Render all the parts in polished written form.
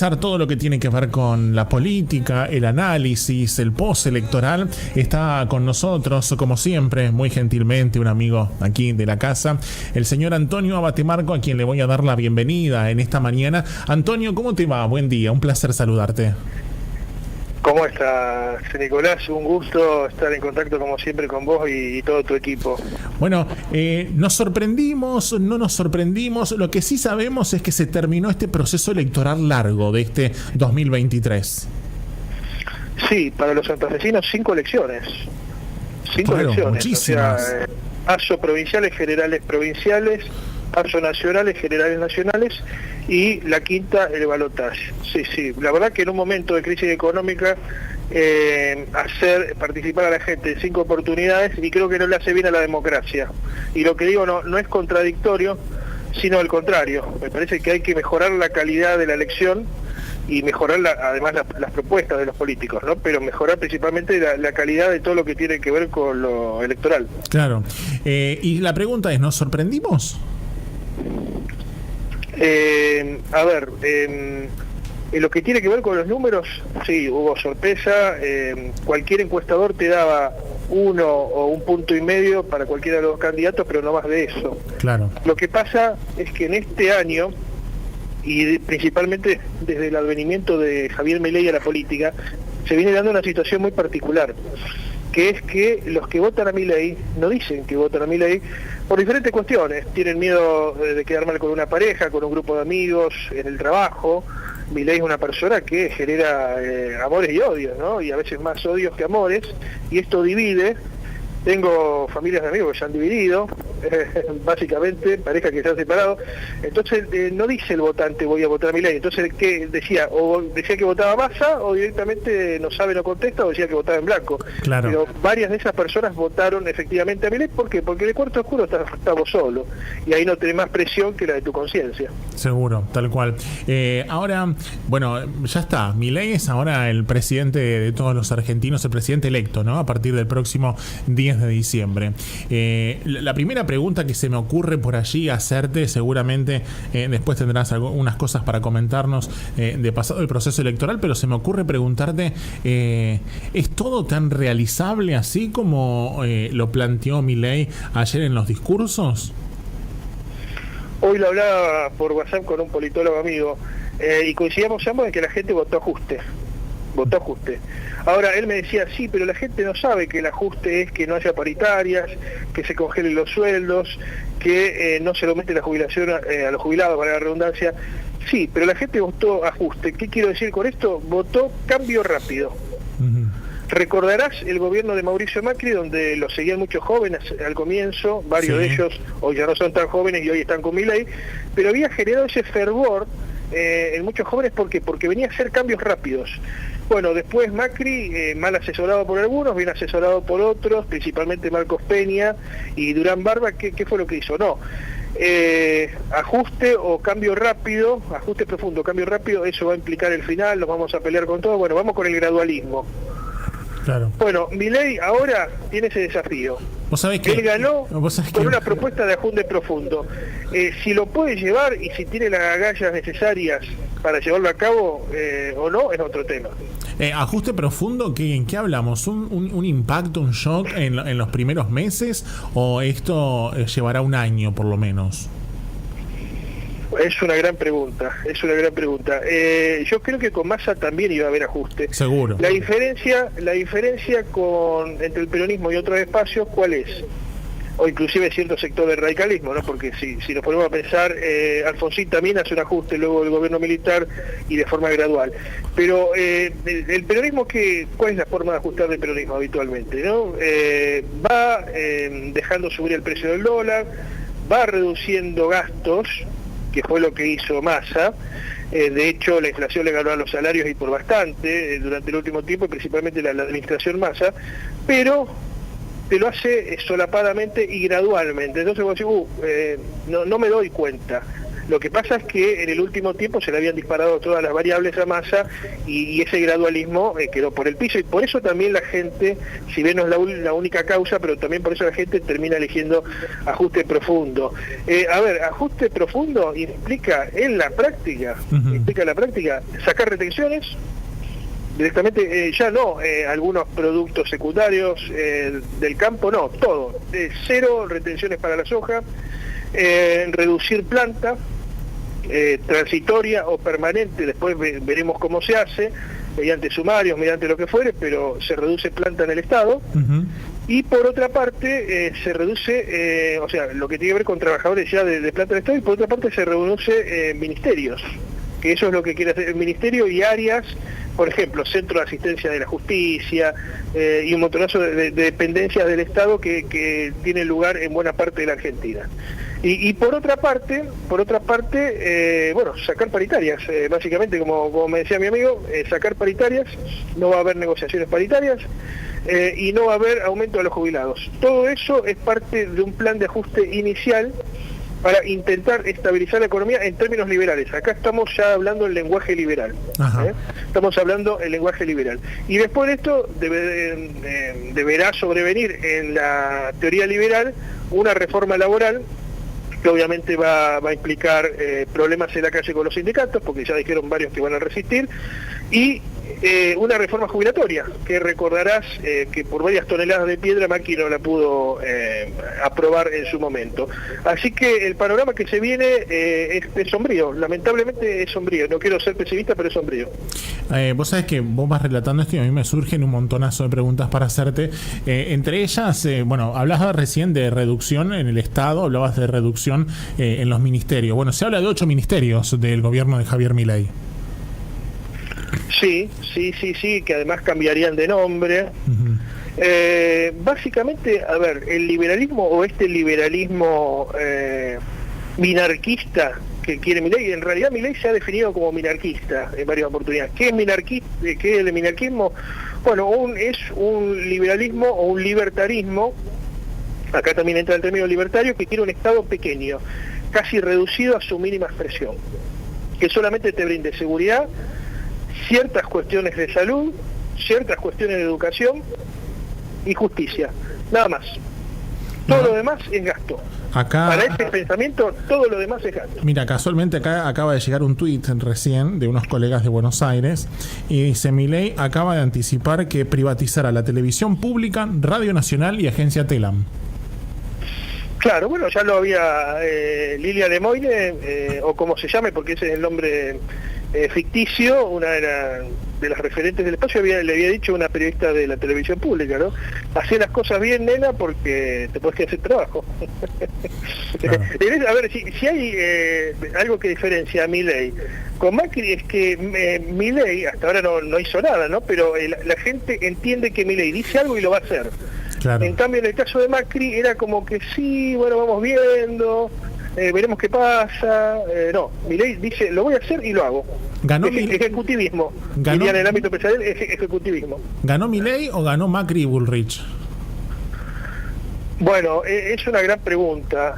analizar todo lo que tiene que ver con la política, el análisis, el postelectoral. Está con nosotros, como siempre, muy gentilmente, un amigo aquí de la casa, el señor Antonio Abatemarco, a quien le voy a dar la bienvenida en esta mañana. Antonio, ¿cómo te va? Buen día, un placer saludarte. ¿Cómo estás, Nicolás? Un gusto estar en contacto como siempre con vos y todo tu equipo. Bueno, nos sorprendimos, no nos sorprendimos. Lo que sí sabemos es que se terminó este proceso electoral largo de este 2023. Sí, para los santafesinos 5 elecciones. 5 claro, elecciones. Muchísimas. O sea, paso provinciales, generales provinciales, paso nacionales, generales nacionales, y la quinta, el balotaje. Sí, la verdad que en un momento de crisis económica, hacer participar a la gente en 5 oportunidades, y creo que no le hace bien a la democracia. Y lo que digo no es contradictorio, sino al contrario. Me parece que hay que mejorar la calidad de la elección y mejorar además las propuestas de los políticos, ¿no? Pero mejorar principalmente la calidad de todo lo que tiene que ver con lo electoral. Claro. Y la pregunta es, ¿nos sorprendimos? En lo que tiene que ver con los números, sí, hubo sorpresa. Cualquier encuestador te daba 1 o 1,5 puntos para cualquiera de los candidatos, pero no más de eso. Claro. Lo que pasa es que en este año, y principalmente desde el advenimiento de Javier Milei a la política, se viene dando una situación muy particular, que es que los que votan a Milei no dicen que votan a Milei por diferentes cuestiones. Tienen miedo de quedar mal con una pareja, con un grupo de amigos, en el trabajo. Milei es una persona que genera amores y odios, ¿no? Y a veces más odios que amores, y esto divide. Tengo familias de amigos que se han dividido, básicamente, parejas que se han separado. Entonces no dice el votante voy a votar a Milei. Entonces, ¿qué decía? O decía que votaba Massa, o directamente no sabe, no contesta, o decía que votaba en blanco. Claro. Pero varias de esas personas votaron efectivamente a Milei. ¿Por qué? Porque en el cuarto oscuro estás vos solo, y ahí no tenés más presión que la de tu conciencia. Seguro, tal cual. Ahora, bueno, ya está. Milei es ahora el presidente de todos los argentinos, el presidente electo, ¿no? A partir del próximo 10 de diciembre. La primera pregunta que se me ocurre por allí hacerte, seguramente después tendrás algunas cosas para comentarnos de pasado el proceso electoral, pero se me ocurre preguntarte, ¿es todo tan realizable así como lo planteó Milei ayer en los discursos? Hoy lo hablaba por WhatsApp con un politólogo amigo, y coincidíamos ambos en que la gente votó ajuste. Ahora, él me decía, sí, pero la gente no sabe que el ajuste es que no haya paritarias, que se congelen los sueldos, que no se le aumente la jubilación a los jubilados, para la redundancia. Sí, pero la gente votó ajuste. ¿Qué quiero decir con esto? Votó cambio rápido. Uh-huh. Recordarás el gobierno de Mauricio Macri, donde lo seguían muchos jóvenes al comienzo, varios de ellos hoy ya no son tan jóvenes y hoy están con Milei, pero había generado ese fervor en muchos jóvenes. ¿Por qué? Porque venía a hacer cambios rápidos. Bueno, después Macri, mal asesorado por algunos, bien asesorado por otros, principalmente Marcos Peña y Durán Barba. ¿Qué fue lo que hizo? No, ajuste o cambio rápido, ajuste profundo, cambio rápido, eso va a implicar el final, nos vamos a pelear con todo. Bueno, vamos con el gradualismo. Claro. Bueno, Milei ahora tiene ese desafío. ¿Vos sabés que él ganó con una propuesta de ajuste profundo? Si lo puede llevar y si tiene las agallas necesarias para llevarlo a cabo o no, es otro tema. ¿Ajuste profundo? ¿En qué hablamos? ¿Un impacto, un shock en los primeros meses? ¿O esto llevará un año por lo menos? Es una gran pregunta. Yo creo que con Massa también iba a haber ajuste. Seguro. La diferencia entre el peronismo y otros espacios, ¿cuál es? O inclusive cierto sector del radicalismo, ¿no? Porque si nos ponemos a pensar, Alfonsín también hace un ajuste luego del gobierno militar y de forma gradual. Pero el peronismo, ¿cuál es la forma de ajustar del peronismo habitualmente, ¿no? Va dejando subir el precio del dólar, va reduciendo gastos, que fue lo que hizo Massa. De hecho, la inflación le ganó a los salarios y por bastante durante el último tiempo, y principalmente la administración Massa, pero te lo hace solapadamente y gradualmente. Entonces vos decís, no me doy cuenta. Lo que pasa es que en el último tiempo se le habían disparado todas las variables a Massa y ese gradualismo quedó por el piso, y por eso también la gente, si bien no es la única causa, pero también por eso la gente termina eligiendo ajuste profundo. Ajuste profundo implica en la práctica, sacar retenciones, directamente, ya no algunos productos secundarios del campo, no, todo, cero retenciones para la soja, reducir planta, transitoria o permanente, después veremos cómo se hace, mediante sumarios, mediante lo que fuere, pero se reduce planta en el Estado. Y por otra parte se reduce, o sea, lo que tiene que ver con trabajadores ya de planta del Estado, y por otra parte se reduce ministerios, que eso es lo que quiere hacer el ministerio, y áreas, por ejemplo, Centro de Asistencia de la Justicia, y un montonazo de dependencias del Estado que tienen lugar en buena parte de la Argentina. Y por otra parte, bueno, sacar paritarias, básicamente, como me decía mi amigo, sacar paritarias, no va a haber negociaciones paritarias, y no va a haber aumento de los jubilados. Todo eso es parte de un plan de ajuste inicial para intentar estabilizar la economía en términos liberales. Acá estamos ya hablando el lenguaje liberal. Estamos hablando el lenguaje liberal. Y después de esto deberá sobrevenir en la teoría liberal una reforma laboral que obviamente va a implicar problemas en la calle con los sindicatos, porque ya dijeron varios que van a resistir, y una reforma jubilatoria, que recordarás que por varias toneladas de piedra Macri no la pudo aprobar en su momento. Así que el panorama que se viene es sombrío, lamentablemente es sombrío. No quiero ser pesimista, pero es sombrío. Vos sabés que vos vas relatando esto y a mí me surgen un montonazo de preguntas para hacerte. Entre ellas, bueno, hablabas recién de reducción en el Estado, hablabas de reducción en los ministerios. Bueno, se habla de 8 ministerios del gobierno de Javier Milei. Sí, que además cambiarían de nombre. Básicamente, a ver, el liberalismo o este liberalismo minarquista que quiere Milei, en realidad Milei se ha definido como minarquista en varias oportunidades. ¿Qué es el minarquismo? Bueno, es un liberalismo o un libertarismo, acá también entra el término libertario, que quiere un Estado pequeño, casi reducido a su mínima expresión, que solamente te brinde seguridad, ciertas cuestiones de salud, ciertas cuestiones de educación y justicia, nada más. Todo lo demás es gasto. Acá, para este pensamiento, todo lo demás es gasto. Mira, casualmente acá acaba de llegar un tuit recién de unos colegas de Buenos Aires y dice: Milei acaba de anticipar que privatizará la televisión pública, Radio Nacional y Agencia Telam. Claro, bueno, ya lo había Lilia Lemoyne, o como se llame, porque ese es el nombre ficticio, una de las referentes del espacio, le había dicho a una periodista de la televisión pública, ¿no? Hacé las cosas bien, nena, porque te puedes quedar sin trabajo. Claro. A ver, si hay algo que diferencia a Milei con Macri, es que Milei hasta ahora no hizo nada, ¿no? Pero la gente entiende que Milei dice algo y lo va a hacer. Claro. En cambio, en el caso de Macri era como que sí, bueno, vamos viendo, veremos qué pasa. No, Milei dice, lo voy a hacer y lo hago. ¿Ganó ejecutivismo? ¿Ganó? En el ámbito empresarial, ejecutivismo. ¿Ganó Milei o ganó Macri y Bullrich? Bueno, es una gran pregunta.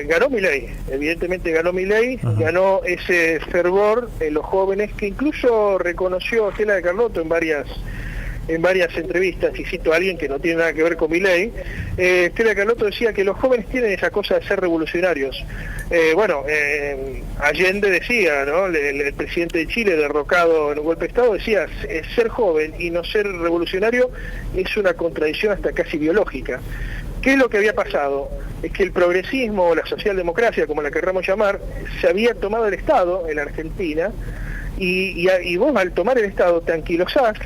Ganó Milei, evidentemente ganó Milei, ganó ese fervor en los jóvenes, que incluso reconoció Estela de Carlotto en varias entrevistas, y cito a alguien que no tiene nada que ver con Milei. Estela Carlotto decía que los jóvenes tienen esa cosa de ser revolucionarios. Allende decía, ¿no? El presidente de Chile, derrocado en un golpe de Estado, decía: ser joven y no ser revolucionario es una contradicción hasta casi biológica. ¿Qué es lo que había pasado? Es que el progresismo o la socialdemocracia, como la querramos llamar, se había tomado el Estado en la Argentina, y vos, al tomar el Estado, te anquilosás,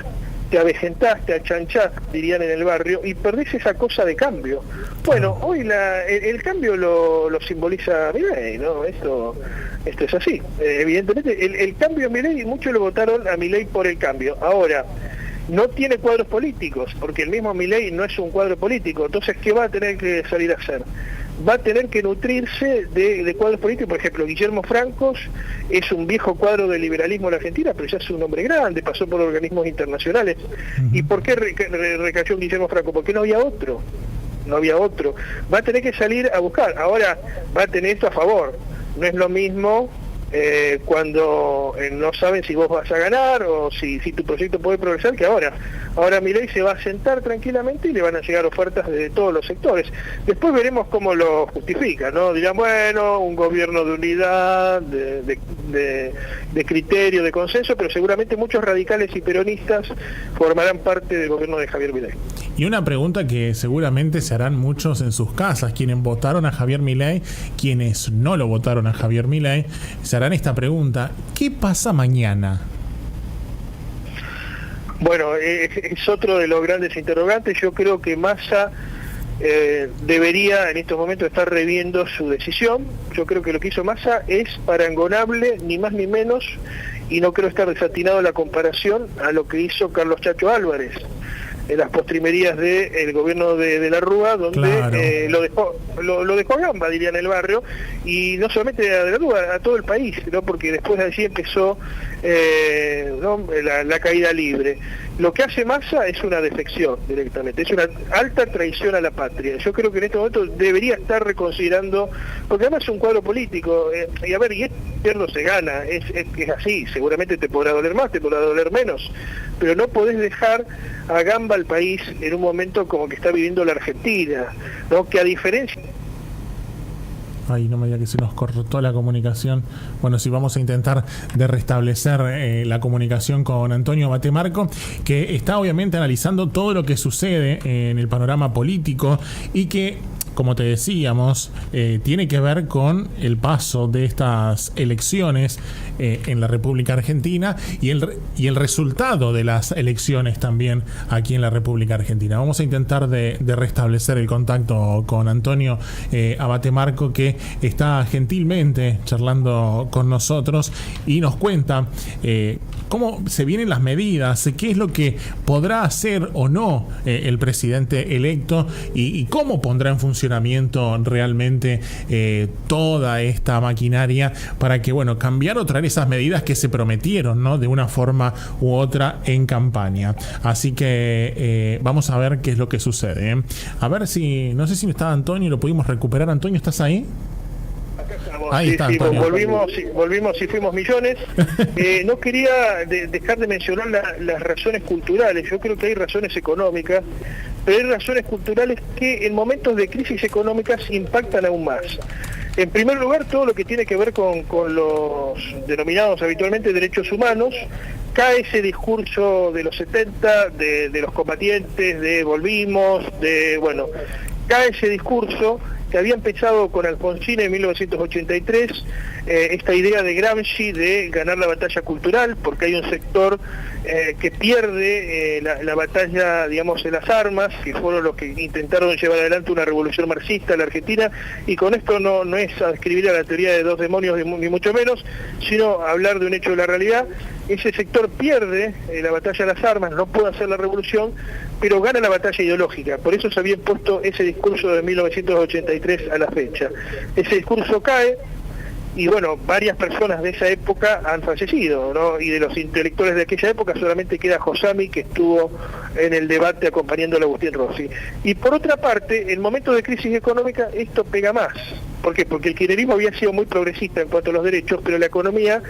te avejentás, te achanchás, dirían en el barrio, y perdés esa cosa de cambio. Bueno, hoy el cambio lo simboliza Milei, ¿no? Esto es así. Evidentemente, el cambio en Milei, muchos lo votaron a Milei por el cambio. Ahora, no tiene cuadros políticos, porque el mismo Milei no es un cuadro político. Entonces, ¿qué va a tener que salir a hacer? Va a tener que nutrirse de cuadros políticos. Por ejemplo, Guillermo Francos es un viejo cuadro del liberalismo en la Argentina, pero ya es un hombre grande, pasó por organismos internacionales. ¿Y por qué recayó en Guillermo Franco? Porque no había otro. Va a tener que salir a buscar. Ahora va a tener esto a favor. no es lo mismo cuando no saben si vos vas a ganar o si tu proyecto puede progresar que ahora. Ahora Milei se va a sentar tranquilamente y le van a llegar ofertas de todos los sectores. Después veremos cómo lo justifica, ¿no? Dirán, bueno, un gobierno de unidad, de criterio, de consenso, pero seguramente muchos radicales y peronistas formarán parte del gobierno de Javier Milei. Y una pregunta que seguramente se harán muchos en sus casas, quienes votaron a Javier Milei, quienes no lo votaron a Javier Milei, se harán esta pregunta: ¿qué pasa mañana? Bueno, es otro de los grandes interrogantes. Yo creo que Massa debería en estos momentos estar reviendo su decisión. Yo creo que lo que hizo Massa es parangonable, ni más ni menos, y no creo estar desatinado la comparación a lo que hizo Carlos Chacho Álvarez en las postrimerías del gobierno de la Rúa, donde claro, lo dejó a gamba, diría en el barrio, y no solamente a de la Rúa, a todo el país, ¿no? Porque después de allí empezó ¿no? la caída libre. Lo que hace Massa es una defección directamente, es una alta traición a la patria. Yo creo que en este momento debería estar reconsiderando, porque además es un cuadro político, y a ver, y este gobierno se gana, es así, seguramente te podrá doler más, te podrá doler menos, pero no podés dejar a gamba al país en un momento como que está viviendo la Argentina, ¿no? Que a diferencia... Ay, no me diga que se nos cortó la comunicación. Bueno, sí, vamos a intentar de restablecer la comunicación con Antonio Abatemarco, que está obviamente analizando todo lo que sucede en el panorama político y que, como te decíamos, tiene que ver con el paso de estas elecciones en la República Argentina y el resultado de las elecciones también aquí en la República Argentina. Vamos a intentar de restablecer el contacto con Antonio Abatemarco, que está gentilmente charlando con nosotros y nos cuenta cómo se vienen las medidas, qué es lo que podrá hacer o no el presidente electo y cómo pondrá en funcionamiento realmente toda esta maquinaria para que, bueno, cambiar o traer esas medidas que se prometieron, ¿no? De una forma u otra en campaña. Así que vamos a ver qué es lo que sucede, ¿eh? A ver si, no sé si está Antonio, lo pudimos recuperar. Antonio, ¿estás ahí? Ahí está, Antonio. Volvimos y fuimos millones. No quería dejar de mencionar las razones culturales. Yo creo que hay razones económicas, pero hay razones culturales que en momentos de crisis económicas impactan aún más. En primer lugar, todo lo que tiene que ver con los denominados habitualmente derechos humanos. Cae ese discurso de los 70, de los combatientes, de volvimos, cae ese discurso que había empezado con Alfonsín en 1983, esta idea de Gramsci de ganar la batalla cultural, porque hay un sector que pierde la batalla, digamos, en las armas, que fueron los que intentaron llevar adelante una revolución marxista en la Argentina, y con esto no es adscribir a la teoría de dos demonios, ni mucho menos, sino hablar de un hecho de la realidad. Ese sector pierde la batalla de las armas, no puede hacer la revolución, pero gana la batalla ideológica. Por eso se había impuesto ese discurso de 1983 a la fecha. Ese discurso cae, y bueno, varias personas de esa época han fallecido, ¿no? Y de los intelectuales de aquella época solamente queda Josami, que estuvo en el debate acompañando a Agustín Rossi. Y por otra parte, en momentos de crisis económica esto pega más. ¿Por qué? Porque el kirchnerismo había sido muy progresista en cuanto a los derechos, pero la economía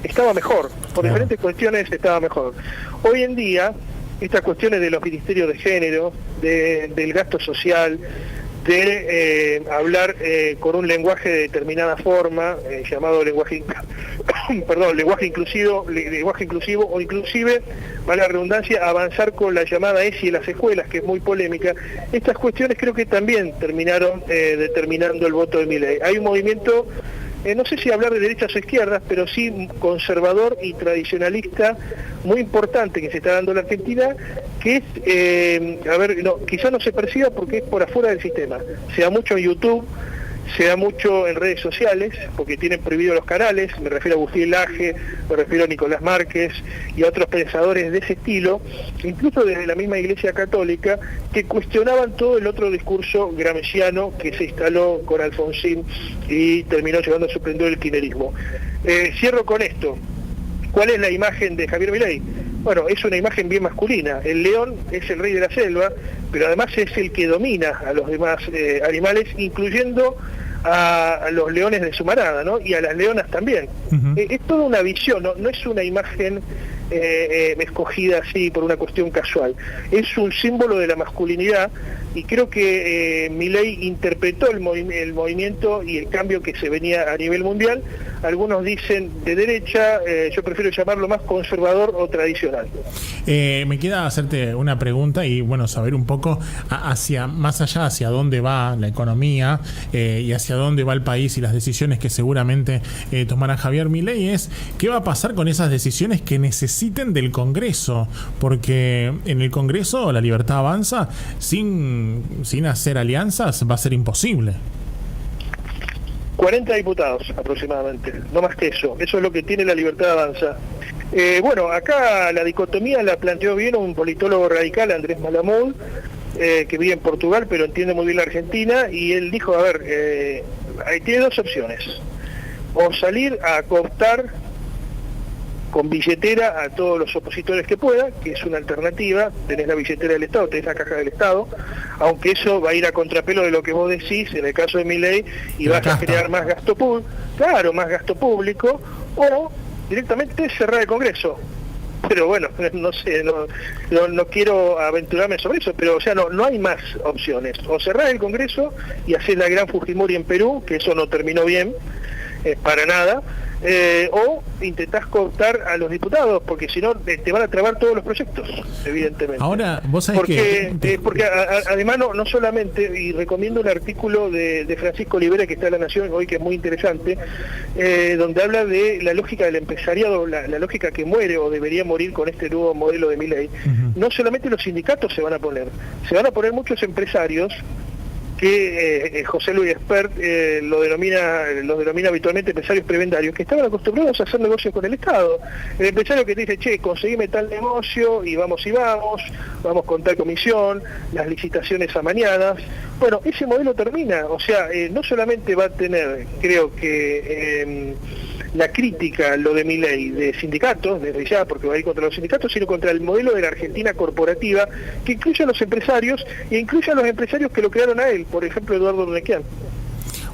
estaba mejor, por diferentes cuestiones estaba mejor. Hoy en día, estas cuestiones de los ministerios de género, del gasto social, de hablar con un lenguaje de determinada forma, llamado lenguaje inclusivo, o inclusive, vale la redundancia, avanzar con la llamada ESI en las escuelas, que es muy polémica. Estas cuestiones creo que también terminaron determinando el voto de Milei. Hay un movimiento, no sé si hablar de derechas o izquierdas, pero sí conservador y tradicionalista muy importante que se está dando en la Argentina, que es, quizá no se perciba porque es por afuera del sistema. Se da mucho en YouTube, se da mucho en redes sociales, porque tienen prohibido los canales, me refiero a Agustín Laje, me refiero a Nicolás Márquez y a otros pensadores de ese estilo, incluso desde la misma Iglesia Católica, que cuestionaban todo el otro discurso gramsciano que se instaló con Alfonsín y terminó llevando a su esplendor el kirchnerismo. Cierro con esto. ¿Cuál es la imagen de Javier Milei? Bueno, es una imagen bien masculina. El león es el rey de la selva, pero además es el que domina a los demás animales, incluyendo a los leones de su manada, ¿no? Y a las leonas también. Es toda una visión, no es una imagen escogida así por una cuestión casual. Es un símbolo de la masculinidad, y creo que Milei interpretó el movimiento y el cambio que se venía a nivel mundial. Algunos dicen de derecha, yo prefiero llamarlo más conservador o tradicional. Me queda hacerte una pregunta y bueno, saber un poco más allá hacia dónde va la economía y hacia dónde va el país y las decisiones que seguramente tomará Javier Milei. Es ¿qué va a pasar con esas decisiones que necesiten del Congreso? Porque en el Congreso la libertad avanza sin hacer alianzas va a ser imposible. 40 diputados aproximadamente, no más que eso. Eso es lo que tiene la libertad avanza. Bueno, acá la dicotomía la planteó bien un politólogo radical, Andrés Malamud, que vive en Portugal, pero entiende muy bien la Argentina, y él dijo, a ver, tiene dos opciones. O salir a cooptar con billetera a todos los opositores que pueda, que es una alternativa. Tenés la billetera del Estado, tenés la caja del Estado, aunque eso va a ir a contrapelo de lo que vos decís en el caso de Milei, y vas a crear más gasto público, más gasto público, o directamente cerrar el Congreso. Pero bueno, no sé, no quiero aventurarme sobre eso, pero o sea, no hay más opciones. O cerrar el Congreso y hacer la gran Fujimori en Perú, que eso no terminó bien, para nada, o intentás cooptar a los diputados, porque si no te van a trabar todos los proyectos, evidentemente. Ahora, vos sabés porque además no solamente, y recomiendo un artículo de Francisco Olivera que está en La Nación hoy, que es muy interesante, donde habla de la lógica del empresariado, la lógica que muere o debería morir con este nuevo modelo de Milei. No solamente los sindicatos se van a poner muchos empresarios, que José Luis Espert los denomina habitualmente empresarios prebendarios, que estaban acostumbrados a hacer negocios con el Estado. El empresario que te dice, che, conseguime tal negocio y vamos con tal comisión, las licitaciones amañadas. Bueno, ese modelo termina, o sea, no solamente va a tener, creo que la crítica, lo de Milei, de sindicatos, desde ya, porque va a ir contra los sindicatos, sino contra el modelo de la Argentina corporativa, que incluye a los empresarios, e incluye a los empresarios que lo crearon a él, por ejemplo, Eduardo Urnequian.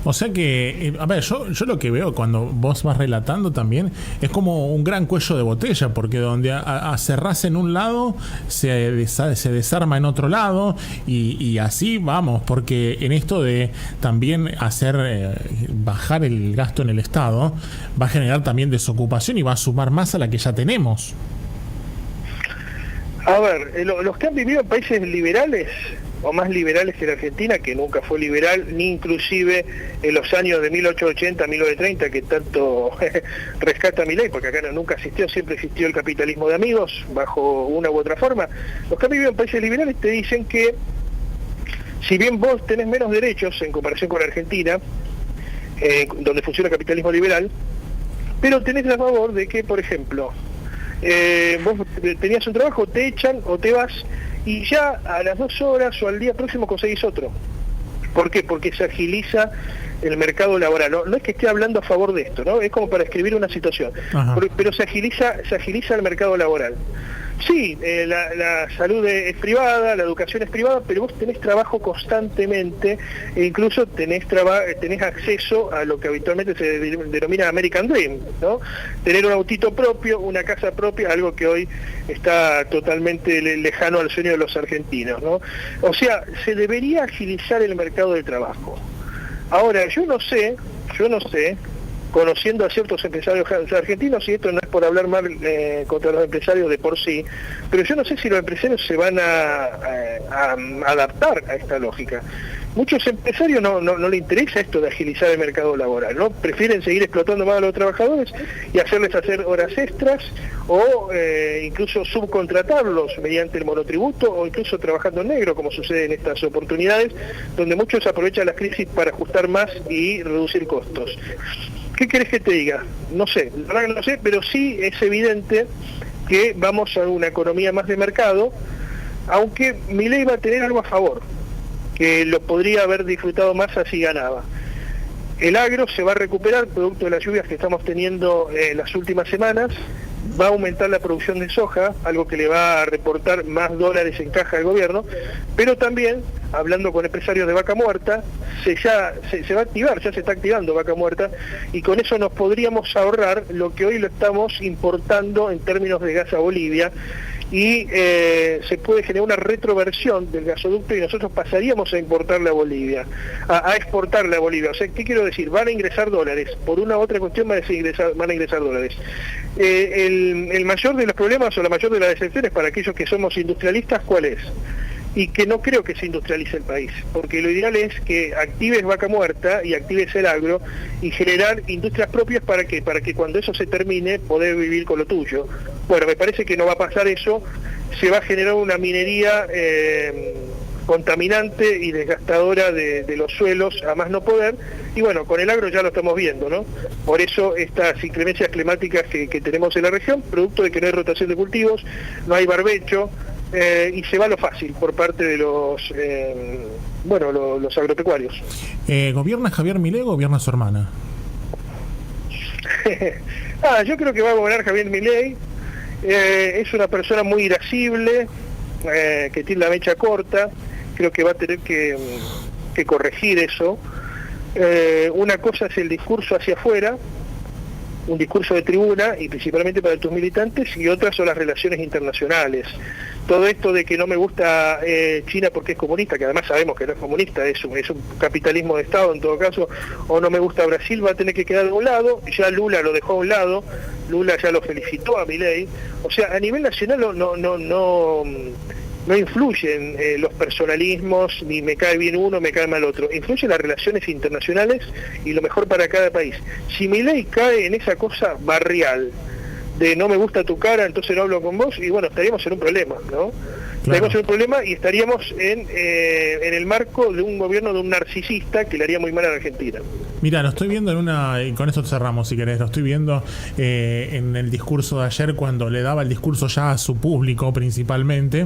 O sea que, a ver, yo lo que veo cuando vos vas relatando también es como un gran cuello de botella, porque donde cerrás en un lado, se desarma en otro lado, y así vamos, porque en esto de también hacer bajar el gasto en el Estado, va a generar también desocupación y va a sumar más a la que ya tenemos. A ver, los que han vivido en países liberales, o más liberales que la Argentina, que nunca fue liberal, ni inclusive en los años de 1880 a 1930, que tanto rescata Milei, porque acá nunca existió, siempre existió el capitalismo de amigos, bajo una u otra forma. Los que han vivido en países liberales te dicen que, si bien vos tenés menos derechos en comparación con la Argentina, donde funciona el capitalismo liberal, pero tenés la favor de que, por ejemplo, vos tenías un trabajo, te echan o te vas, y ya a las 2 horas o al día próximo conseguís otro. ¿Por qué? Porque se agiliza el mercado laboral. No es que esté hablando a favor de esto, ¿no? Es como para escribir una situación. Pero se agiliza el mercado laboral. Sí, la salud es privada, la educación es privada, pero vos tenés trabajo constantemente, e incluso tenés acceso a lo que habitualmente se denomina American Dream, ¿no? Tener un autito propio, una casa propia, algo que hoy está totalmente lejano al sueño de los argentinos, ¿no? O sea, se debería agilizar el mercado de trabajo. Ahora, yo no sé, conociendo a ciertos empresarios argentinos, y esto no es por hablar mal contra los empresarios de por sí, pero yo no sé si los empresarios se van a adaptar a esta lógica. Muchos empresarios no les interesa esto de agilizar el mercado laboral, ¿no? Prefieren seguir explotando más a los trabajadores y hacerles hacer horas extras, o incluso subcontratarlos mediante el monotributo, o incluso trabajando en negro, como sucede en estas oportunidades, donde muchos aprovechan las crisis para ajustar más y reducir costos. ¿Qué querés que te diga? No sé, la verdad que no sé, pero sí es evidente que vamos a una economía más de mercado, aunque Milei va a tener algo a favor, que lo podría haber disfrutado más así ganaba. El agro se va a recuperar producto de las lluvias que estamos teniendo en las últimas semanas, va a aumentar la producción de soja, algo que le va a reportar más dólares en caja al gobierno, pero también, hablando con empresarios de vaca muerta, se va a activar, ya se está activando vaca muerta, y con eso nos podríamos ahorrar lo que hoy lo estamos importando en términos de gas a Bolivia, y se puede generar una retroversión del gasoducto y nosotros pasaríamos a importarle a Bolivia, a exportarle a Bolivia. O sea, ¿qué quiero decir? Van a ingresar dólares, por una u otra cuestión van a ingresar dólares. El mayor de los problemas o la mayor de las decepciones para aquellos que somos industrialistas, ¿cuál es? Y que no creo que se industrialice el país, porque lo ideal es que actives vaca muerta y actives el agro y generar industrias propias para que cuando eso se termine poder vivir con lo tuyo. Bueno, me parece que no va a pasar eso, se va a generar una minería contaminante y desgastadora de los suelos a más no poder, y bueno, con el agro ya lo estamos viendo, ¿no? Por eso estas inclemencias climáticas que tenemos en la región, producto de que no hay rotación de cultivos, no hay barbecho, y se va a lo fácil por parte de los agropecuarios. ¿Gobierna Javier Milei o gobierna su hermana? Yo creo que va a gobernar Javier Milei. Es una persona muy irascible, que tiene la mecha corta. Creo que va a tener que corregir eso. Una cosa es el discurso hacia afuera, un discurso de tribuna y principalmente para tus militantes, y otras son las relaciones internacionales. Todo esto de que no me gusta China porque es comunista, que además sabemos que no es comunista, es un capitalismo de Estado en todo caso, o no me gusta Brasil, va a tener que quedar de un lado. Ya Lula lo dejó a un lado, Lula ya lo felicitó a Milei. O sea, a nivel nacional no influyen los personalismos, ni me cae bien uno, me cae mal otro. Influyen las relaciones internacionales y lo mejor para cada país. Si Milei cae en esa cosa barrial de no me gusta tu cara, entonces no hablo con vos, y bueno, estaríamos en un problema, ¿no? Estaríamos en un problema y estaríamos en el marco de un gobierno de un narcisista que le haría muy mal a la Argentina. Mira, lo estoy viendo y con esto cerramos si querés, lo estoy viendo en el discurso de ayer, cuando le daba el discurso ya a su público principalmente,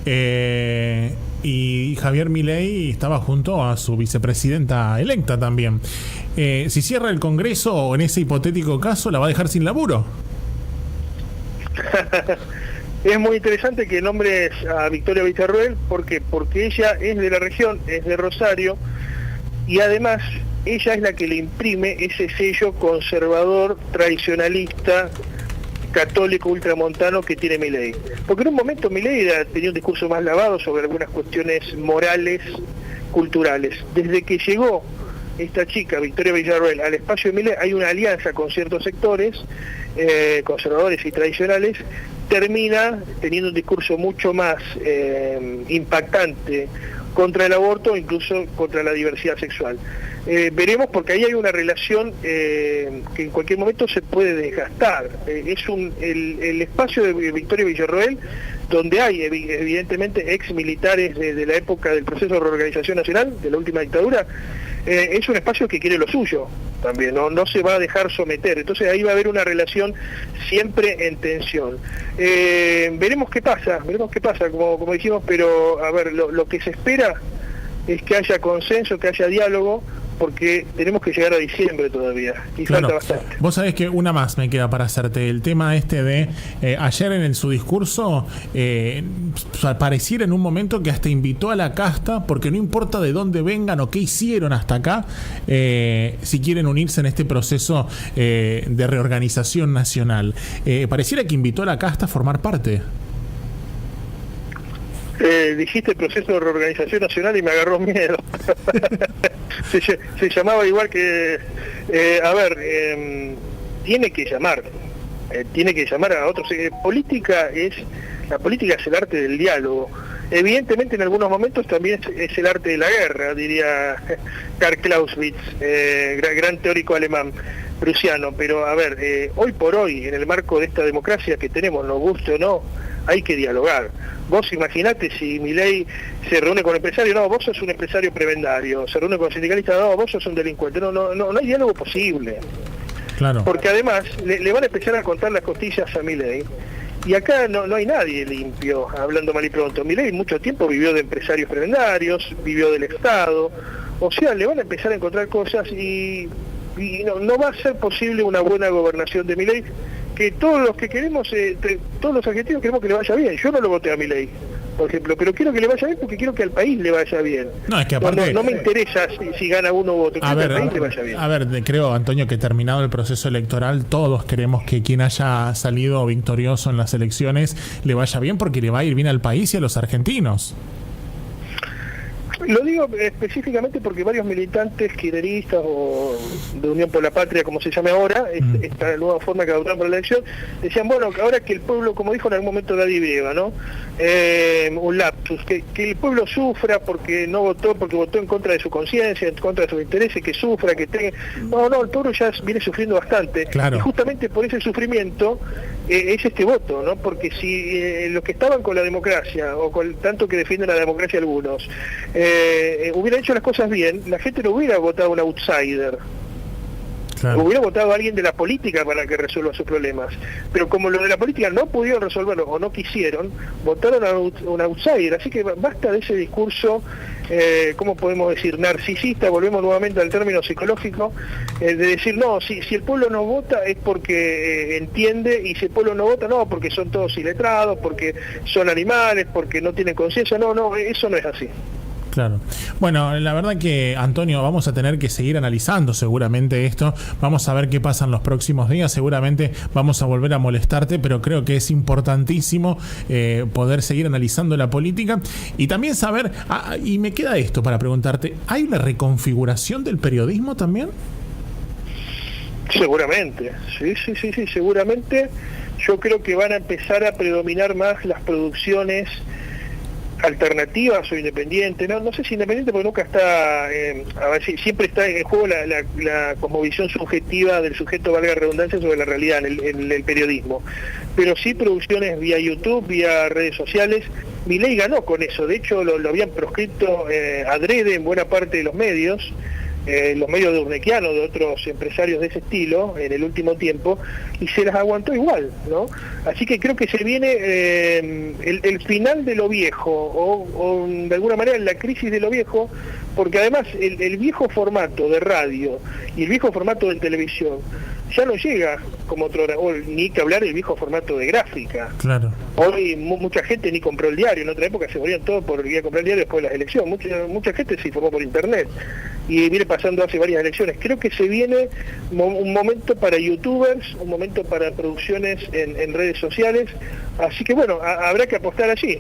y Javier Milei estaba junto a su vicepresidenta electa también. Si cierra el Congreso, o en ese hipotético caso, ¿la va a dejar sin laburo? Es muy interesante que nombres a Victoria Villarroel, porque ella es de la región, es de Rosario, y además ella es la que le imprime ese sello conservador, tradicionalista, católico, ultramontano que tiene Milei. Porque en un momento Milei tenía un discurso más lavado sobre algunas cuestiones morales, culturales. Desde que llegó esta chica, Victoria Villarroel, al espacio de Milei, hay una alianza con ciertos sectores conservadores y tradicionales, termina teniendo un discurso mucho más impactante contra el aborto, incluso contra la diversidad sexual. Veremos, porque ahí hay una relación que en cualquier momento se puede desgastar. Es el espacio de Victoria Villarroel, donde hay evidentemente ex militares de la época del proceso de reorganización nacional, de la última dictadura. Es un espacio que quiere lo suyo también, no se va a dejar someter. Entonces ahí va a haber una relación siempre en tensión. Veremos qué pasa, como dijimos, pero a ver, lo que se espera es que haya consenso, que haya diálogo, porque tenemos que llegar a diciembre todavía, y claro, falta bastante. Vos sabés que una más me queda para hacerte. El tema de ayer en su discurso, pareciera en un momento que hasta invitó a la casta, porque no importa de dónde vengan o qué hicieron hasta acá, si quieren unirse en este proceso de reorganización nacional. Pareciera que invitó a la casta a formar parte. Dijiste el proceso de reorganización nacional y me agarró miedo. se llamaba igual que... tiene que llamar a otros. La política es el arte del diálogo. Evidentemente en algunos momentos también es el arte de la guerra, diría Karl Clausewitz, gran teórico alemán, prusiano. Pero hoy por hoy, en el marco de esta democracia que tenemos, nos guste o no, hay que dialogar. Vos imaginate si Milei se reúne con empresarios, no, vos sos un empresario prebendario, se reúne con sindicalistas, no, vos sos un delincuente, no hay diálogo posible. Claro. Porque además le van a empezar a contar las costillas a Milei, y acá no hay nadie limpio, hablando mal y pronto. Milei mucho tiempo vivió de empresarios prebendarios, vivió del Estado, o sea, le van a empezar a encontrar cosas y no va a ser posible una buena gobernación de Milei que todos los que queremos, todos los argentinos queremos que le vaya bien. Yo no lo voté a Milei, por ejemplo, pero quiero que le vaya bien porque quiero que al país le vaya bien. No, es que aparte, no me interesa si gana uno u otro, quiero que al país le vaya bien. A ver, creo, Antonio, que terminado el proceso electoral, todos queremos que quien haya salido victorioso en las elecciones le vaya bien porque le va a ir bien al país y a los argentinos. Lo digo específicamente porque varios militantes kirchneristas o de Unión por la Patria, como se llame ahora, esta nueva forma que adoptaron para la elección, decían, bueno, que ahora que el pueblo, como dijo en algún momento Daddy Brieva, ¿no? Un lapsus, que el pueblo sufra porque no votó, porque votó en contra de su conciencia, en contra de sus intereses, que sufra, que tenga... No, el pueblo ya viene sufriendo bastante. Claro. Y justamente por ese sufrimiento es este voto, ¿no? Porque si los que estaban con la democracia, o con tanto que defienden la democracia algunos, hubiera hecho las cosas bien, la gente no hubiera votado a un outsider. Claro. Hubiera votado a alguien de la política para que resuelva sus problemas. Pero como los de la política no pudieron resolverlo o no quisieron, votaron a un outsider. Así que basta de ese discurso, ¿cómo podemos decir? Narcisista, volvemos nuevamente al término psicológico, de decir, no, si el pueblo no vota es porque entiende, y si el pueblo no vota, no, porque son todos iletrados, porque son animales, porque no tienen conciencia. No, eso no es así. Claro. Bueno, la verdad que, Antonio, vamos a tener que seguir analizando seguramente esto. Vamos a ver qué pasa en los próximos días. Seguramente vamos a volver a molestarte, pero creo que es importantísimo poder seguir analizando la política y también saber, y me queda esto para preguntarte, ¿hay una reconfiguración del periodismo también? Seguramente, sí, seguramente. Yo creo que van a empezar a predominar más las producciones alternativas o independientes, no sé si independiente porque nunca está, a ver, siempre está en juego la cosmovisión subjetiva del sujeto, valga la redundancia, sobre la realidad en el periodismo, pero sí producciones vía YouTube, vía redes sociales. Milei ganó con eso, de hecho lo habían proscrito adrede en buena parte de los medios de Urnequiano, de otros empresarios de ese estilo, en el último tiempo, y se las aguantó igual, ¿no? Así que creo que se viene el final de lo viejo, o de alguna manera la crisis de lo viejo, porque además el viejo formato de radio y el viejo formato de televisión ya no llega como otro, ni que hablar del viejo formato de gráfica. Claro. Hoy mucha gente ni compró el diario, en otra época se morían todos por ir a comprar el diario después de las elecciones, mucha gente se informó por internet, y viene pasando hace varias elecciones. Creo que se viene un momento para youtubers, un momento para producciones en redes sociales, así que bueno, habrá que apostar allí.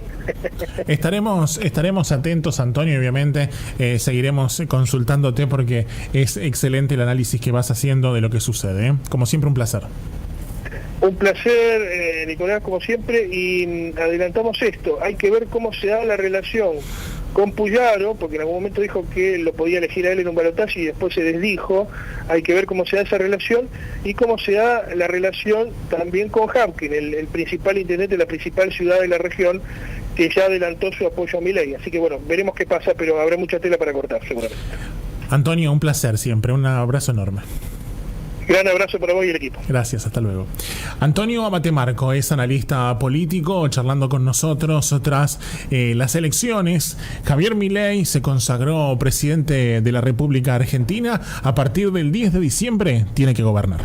Estaremos atentos, Antonio, y obviamente seguiremos consultándote porque es excelente el análisis que vas haciendo de lo que sucede, ¿eh? Como siempre, un placer. Un placer, Nicolás, como siempre, y adelantamos esto, hay que ver cómo se da la relación con Puyaro, porque en algún momento dijo que lo podía elegir a él en un balotaje y después se desdijo. Hay que ver cómo se da esa relación y cómo se da la relación también con Hamkin, el principal intendente de la principal ciudad de la región, que ya adelantó su apoyo a Milei. Así que bueno, veremos qué pasa, pero habrá mucha tela para cortar, seguramente. Antonio, un placer siempre, un abrazo enorme. Gran abrazo para vos y el equipo. Gracias, hasta luego. Antonio Abatemarco es analista político, charlando con nosotros tras las elecciones. Javier Milei se consagró presidente de la República Argentina. A partir del 10 de diciembre tiene que gobernar.